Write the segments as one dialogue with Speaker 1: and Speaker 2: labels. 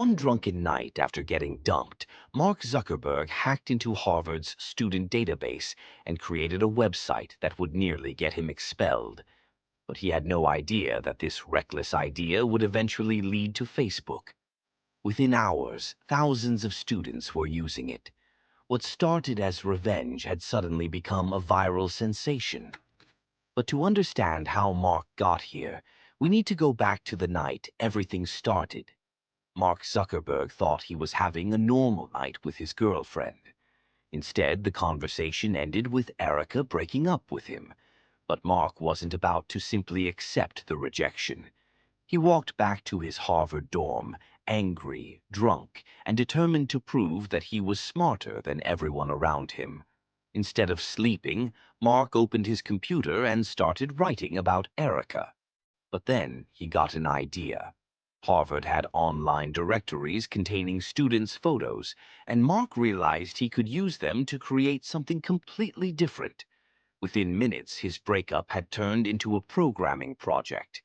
Speaker 1: One drunken night after getting dumped, Mark Zuckerberg hacked into Harvard's student database and created a website that would nearly get him expelled. But he had no idea that this reckless idea would eventually lead to Facebook. Within hours, thousands of students were using it. What started as revenge had suddenly become a viral sensation. But to understand how Mark got here, we need to go back to the night everything started. Mark Zuckerberg thought he was having a normal night with his girlfriend. Instead, the conversation ended with Erica breaking up with him. But Mark wasn't about to simply accept the rejection. He walked back to his Harvard dorm, angry, drunk, and determined to prove that he was smarter than everyone around him. Instead of sleeping, Mark opened his computer and started writing about Erica. But then he got an idea. Harvard had online directories containing students' photos, and Mark realized he could use them to create something completely different. Within minutes, his breakup had turned into a programming project.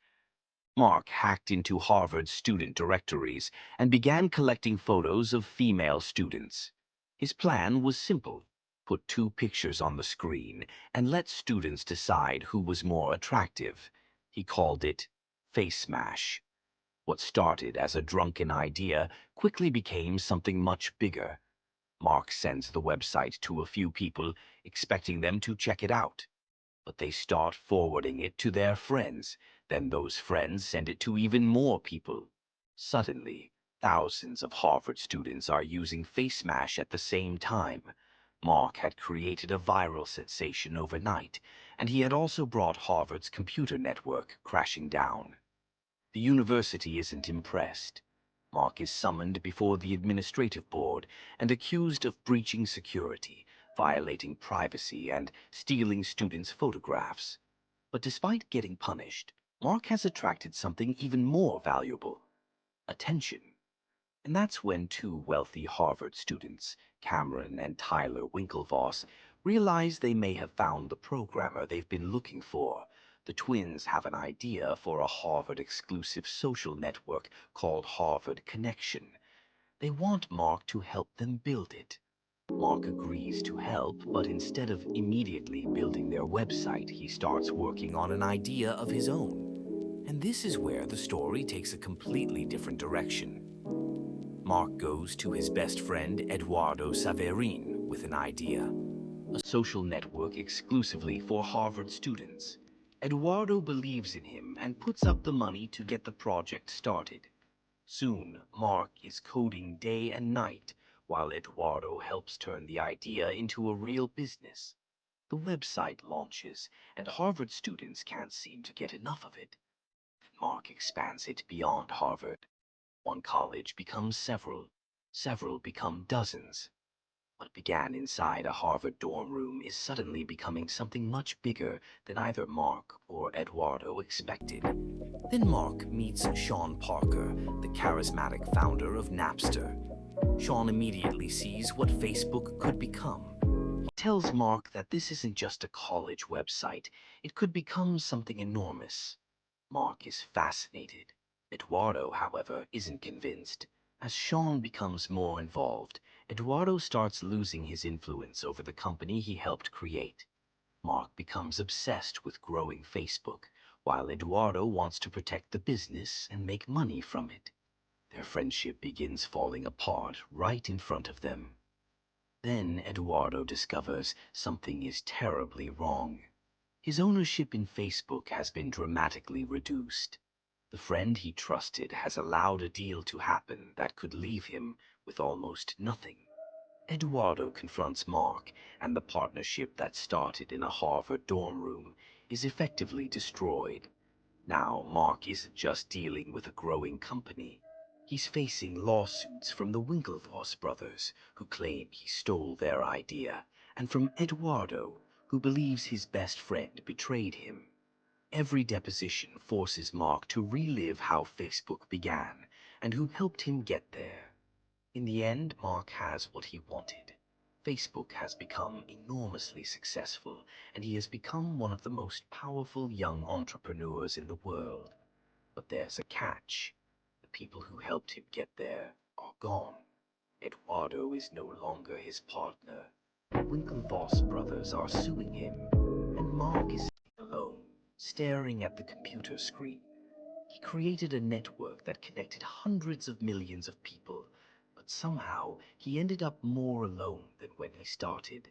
Speaker 1: Mark hacked into Harvard's student directories and began collecting photos of female students. His plan was simple: put two pictures on the screen and let students decide who was more attractive. He called it Face Smash. What started as a drunken idea quickly became something much bigger. Mark sends the website to a few people, expecting them to check it out. But they start forwarding it to their friends. Then those friends send it to even more people. Suddenly, thousands of Harvard students are using FaceMash at the same time. Mark had created a viral sensation overnight, and he had also brought Harvard's computer network crashing down. The university isn't impressed. Mark is summoned before the administrative board and accused of breaching security, violating privacy, and stealing students' photographs. But despite getting punished, Mark has attracted something even more valuable: attention. And that's when two wealthy Harvard students, Cameron and Tyler Winklevoss, realize they may have found the programmer they've been looking for. The twins have an idea for a Harvard-exclusive social network called Harvard Connection. They want Mark to help them build it. Mark agrees to help, but instead of immediately building their website, he starts working on an idea of his own. And this is where the story takes a completely different direction. Mark goes to his best friend Eduardo Saverin with an idea: a social network exclusively for Harvard students. Eduardo believes in him and puts up the money to get the project started. Soon, Mark is coding day and night, while Eduardo helps turn the idea into a real business. The website launches, and Harvard students can't seem to get enough of it. Mark expands it beyond Harvard. One college becomes several, several become dozens. What began inside a Harvard dorm room is suddenly becoming something much bigger than either Mark or Eduardo expected. Then Mark meets Sean Parker, the charismatic founder of Napster. Sean immediately sees what Facebook could become. He tells Mark that this isn't just a college website, it could become something enormous. Mark is fascinated. Eduardo, however, isn't convinced. As Sean becomes more involved, Eduardo starts losing his influence over the company he helped create. Mark becomes obsessed with growing Facebook, while Eduardo wants to protect the business and make money from it. Their friendship begins falling apart right in front of them. Then Eduardo discovers something is terribly wrong. His ownership in Facebook has been dramatically reduced. The friend he trusted has allowed a deal to happen that could leave him with almost nothing. Eduardo confronts Mark, and the partnership that started in a Harvard dorm room is effectively destroyed. Now, Mark isn't just dealing with a growing company. He's facing lawsuits from the Winklevoss brothers, who claim he stole their idea, and from Eduardo, who believes his best friend betrayed him. Every deposition forces Mark to relive how Facebook began and who helped him get there. In the end, Mark has what he wanted. Facebook has become enormously successful, and he has become one of the most powerful young entrepreneurs in the world. But there's a catch. The people who helped him get there are gone. Eduardo is no longer his partner. Winklevoss brothers are suing him, and Mark is sitting alone, staring at the computer screen. He created a network that connected hundreds of millions of people, but somehow he ended up more alone than when he started.